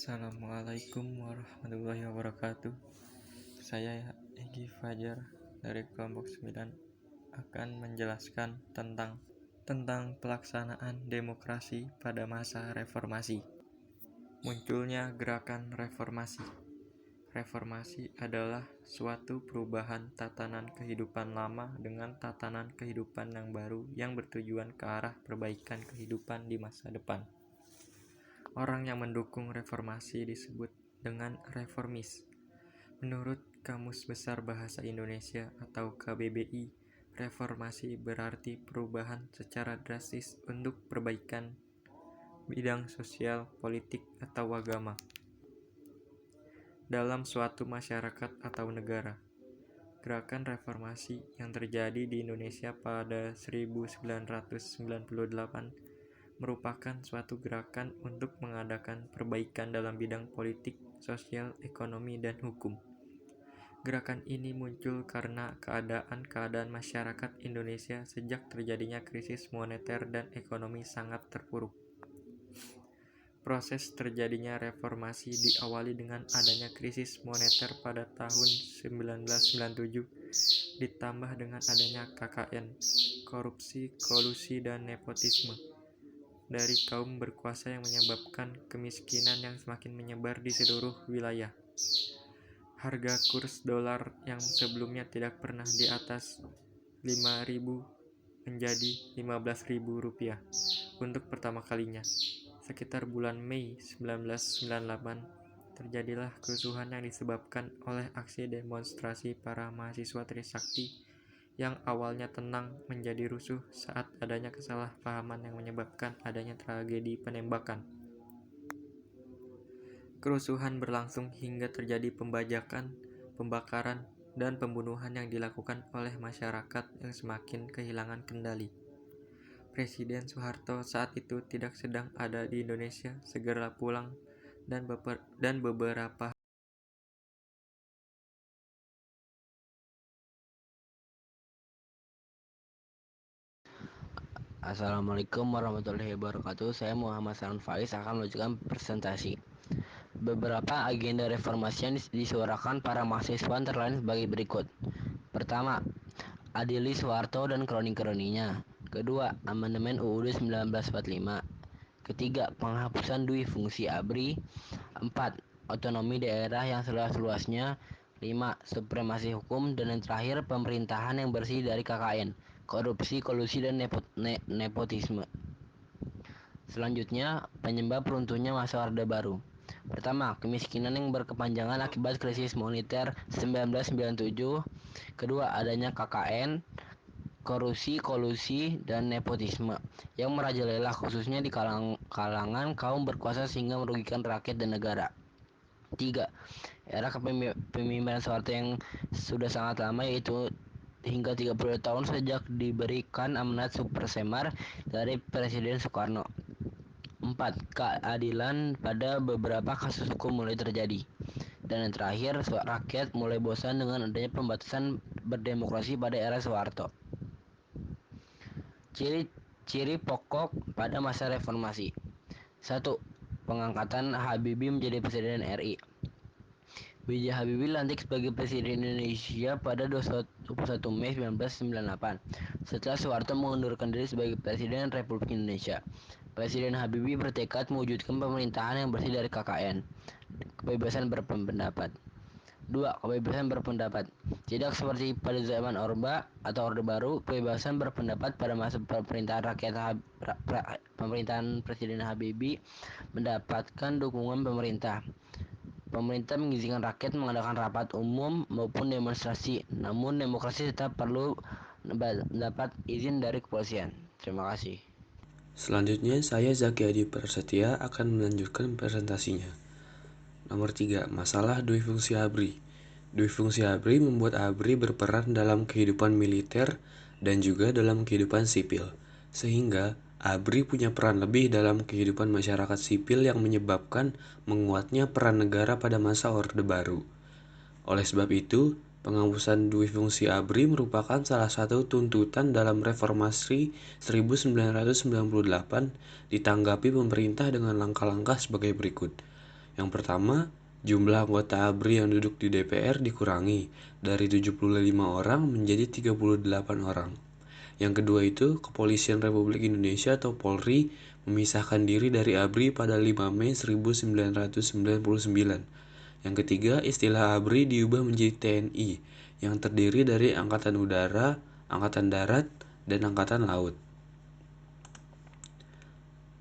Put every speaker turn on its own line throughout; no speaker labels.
Assalamualaikum warahmatullahi wabarakatuh. Saya Egi Fajar dari kelompok 9 akan menjelaskan tentang pelaksanaan demokrasi pada masa reformasi. Munculnya gerakan reformasi. Reformasi adalah suatu perubahan tatanan kehidupan lama dengan tatanan kehidupan yang baru yang bertujuan ke arah perbaikan kehidupan di masa depan. Orang yang mendukung reformasi disebut dengan reformis. Menurut Kamus Besar Bahasa Indonesia atau KBBI, reformasi berarti perubahan secara drastis untuk perbaikan bidang sosial, politik, atau agama dalam suatu masyarakat atau negara. Gerakan reformasi yang terjadi di Indonesia pada 1998 merupakan suatu gerakan untuk mengadakan perbaikan dalam bidang politik, sosial, ekonomi, dan hukum. Gerakan ini muncul karena keadaan masyarakat Indonesia sejak terjadinya krisis moneter dan ekonomi sangat terpuruk. Proses terjadinya reformasi diawali dengan adanya krisis moneter pada tahun 1997, ditambah dengan adanya KKN, korupsi, kolusi, dan nepotisme dari kaum berkuasa yang menyebabkan kemiskinan yang semakin menyebar di seluruh wilayah. Harga kurs dolar yang sebelumnya tidak pernah di atas 5.000 menjadi 15.000 rupiah untuk pertama kalinya. Sekitar bulan Mei 1998 terjadilah kerusuhan yang disebabkan oleh aksi demonstrasi para mahasiswa Trisakti yang awalnya tenang menjadi rusuh saat adanya kesalahpahaman yang menyebabkan adanya tragedi penembakan. Kerusuhan berlangsung hingga terjadi pembajakan, pembakaran, dan pembunuhan yang dilakukan oleh masyarakat yang semakin kehilangan kendali. Presiden Soeharto saat itu tidak sedang ada di Indonesia, segera pulang dan beberapa
Assalamualaikum warahmatullahi wabarakatuh. Saya Muhammad Salam Faiz akan melanjutkan presentasi. Beberapa agenda reformasi yang disuarakan para mahasiswa antara lain sebagai berikut. Pertama, adili Soeharto dan kroni-kroninya. Kedua, amandemen UUD 1945. Ketiga, penghapusan dui fungsi ABRI. 4. Otonomi daerah yang seluas-luasnya. 5. Supremasi hukum. Dan yang terakhir, pemerintahan yang bersih dari KKN, korupsi, kolusi, dan nepotisme. Selanjutnya, penyebab runtuhnya masa Orde Baru. Pertama, kemiskinan yang berkepanjangan akibat krisis moneter 1997. Kedua, adanya KKN, korupsi, kolusi, dan nepotisme yang merajalela khususnya di kalangan kaum berkuasa sehingga merugikan rakyat dan negara. 3. Era kepemimpinan Soeharto yang sudah sangat lama, yaitu hingga 30 tahun sejak diberikan amanat supersemar dari Presiden Soekarno. 4. Keadilan pada beberapa kasus hukum mulai terjadi. Dan yang terakhir, rakyat mulai bosan dengan adanya pembatasan berdemokrasi pada era Soeharto. Ciri pokok pada masa reformasi. 1. Pengangkatan Habibie menjadi Presiden RI. B.J. Habibie dilantik sebagai Presiden Indonesia pada 21 Mei 1998 setelah Soeharto mengundurkan diri sebagai Presiden Republik Indonesia. Presiden Habibie bertekad mewujudkan pemerintahan yang bersih dari KKN, kebebasan berpendapat. 2. Kebebasan berpendapat. Tidak seperti pada zaman Orba atau Orde Baru, kebebasan berpendapat pada masa pemerintahan pemerintahan Presiden Habibie mendapatkan dukungan pemerintah. Pemerintah mengizinkan rakyat mengadakan rapat umum maupun demonstrasi, namun demokrasi tetap perlu mendapat izin dari kepolisian. Terima kasih.
Selanjutnya, saya Zaki Adi Prasetya akan melanjutkan presentasinya. Nomor 3. Masalah dui fungsi ABRI. Dui fungsi ABRI membuat ABRI berperan dalam kehidupan militer dan juga dalam kehidupan sipil, sehingga ABRI punya peran lebih dalam kehidupan masyarakat sipil yang menyebabkan menguatnya peran negara pada masa Orde Baru. Oleh sebab itu, penghapusan dui fungsi ABRI merupakan salah satu tuntutan dalam reformasi 1998 ditanggapi pemerintah dengan langkah-langkah sebagai berikut. Yang pertama, jumlah anggota ABRI yang duduk di DPR dikurangi dari 75 orang menjadi 38 orang. Yang kedua itu, Kepolisian Republik Indonesia atau Polri memisahkan diri dari ABRI pada 5 Mei 1999. Yang ketiga, istilah ABRI diubah menjadi TNI yang terdiri dari Angkatan Udara, Angkatan Darat, dan Angkatan Laut.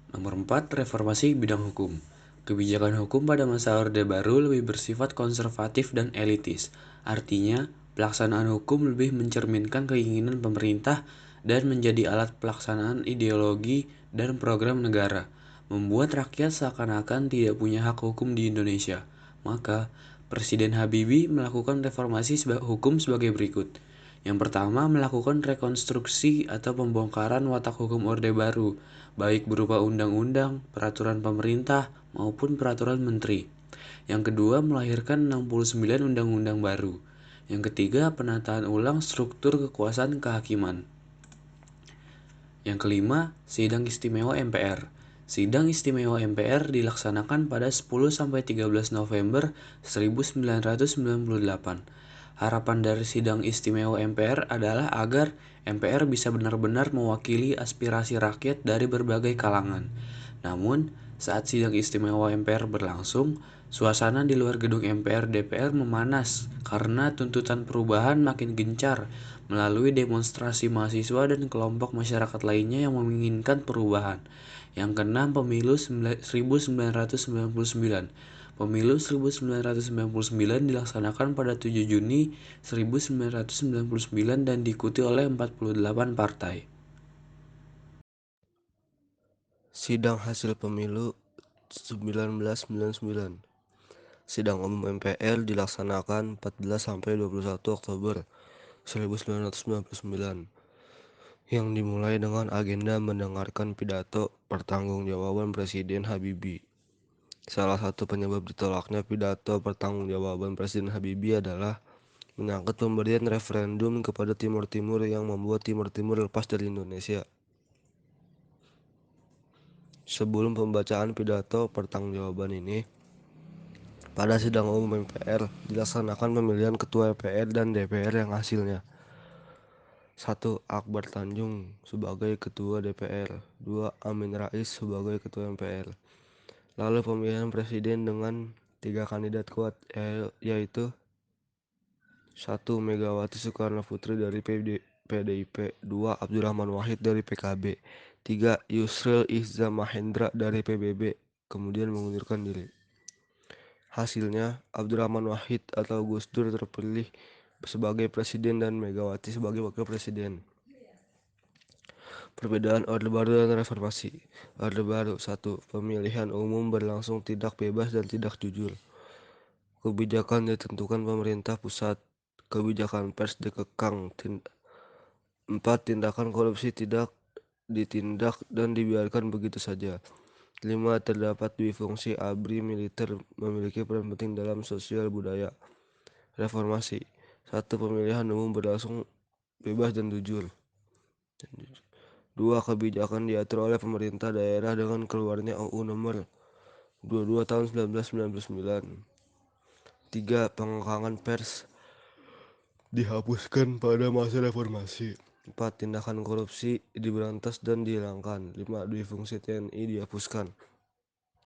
Nomor 4, reformasi bidang hukum. Kebijakan hukum pada masa Orde Baru lebih bersifat konservatif dan elitis. Artinya, pelaksanaan hukum lebih mencerminkan keinginan pemerintah dan menjadi alat pelaksanaan ideologi dan program negara, membuat rakyat seakan-akan tidak punya hak hukum di Indonesia. Maka, Presiden Habibie melakukan reformasi hukum sebagai berikut. Yang pertama, melakukan rekonstruksi atau pembongkaran watak hukum Orde Baru, baik berupa undang-undang, peraturan pemerintah, maupun peraturan menteri. Yang kedua, melahirkan 69 undang-undang baru. Yang ketiga, penataan ulang struktur kekuasaan kehakiman. Yang kelima, sidang istimewa MPR. Sidang istimewa MPR dilaksanakan pada 10-13 November 1998. Harapan dari sidang istimewa MPR adalah agar MPR bisa benar-benar mewakili aspirasi rakyat dari berbagai kalangan. Namun, saat sidang istimewa MPR berlangsung, suasana di luar gedung MPR DPR memanas karena tuntutan perubahan makin gencar melalui demonstrasi mahasiswa dan kelompok masyarakat lainnya yang menginginkan perubahan. Yang keenam, pemilu 1999. Pemilu 1999 dilaksanakan pada 7 Juni 1999 dan diikuti oleh 48 partai.
Sidang hasil pemilu 1999. Sidang umum MPR dilaksanakan 14-21 Oktober 1999 yang dimulai dengan agenda mendengarkan pidato pertanggungjawaban Presiden Habibie. Salah satu penyebab ditolaknya pidato pertanggungjawaban Presiden Habibie adalah menyangkut pemberian referendum kepada Timur Timur yang membuat Timur Timur lepas dari Indonesia. Sebelum pembacaan pidato pertanggungjawaban ini, pada sidang umum MPR dilaksanakan pemilihan ketua MPR dan DPR yang hasilnya 1. Akbar Tanjung sebagai ketua DPR, 2. Amin Rais sebagai ketua MPR. Lalu pemilihan presiden dengan 3 kandidat kuat, yaitu 1. Megawati Soekarno Putri dari PDIP, 2. Abdurrahman Wahid dari PKB, 3. Yusril Iza Mahendra dari PBB, kemudian mengundurkan diri. Hasilnya, Abdurrahman Wahid atau Gus Dur terpilih sebagai presiden dan Megawati sebagai wakil presiden. Perbedaan Orde Baru dan Reformasi. Orde Baru 1. Pemilihan umum berlangsung tidak bebas dan tidak jujur. Kebijakan ditentukan pemerintah pusat. Kebijakan pers dikekang. 4. Tindakan korupsi tidak ditindak dan dibiarkan begitu saja. 5. Terdapat difungsi ABRI militer memiliki peran penting dalam sosial budaya. Reformasi. 1. Pemilihan umum berlangsung bebas dan jujur. 2. Kebijakan diatur oleh pemerintah daerah dengan keluarnya UU Nomor 22 Tahun 1999. 3. Pengekangan pers dihapuskan pada masa reformasi. 4. Tindakan korupsi diberantas dan dihilangkan. 5. Difungsi TNI dihapuskan.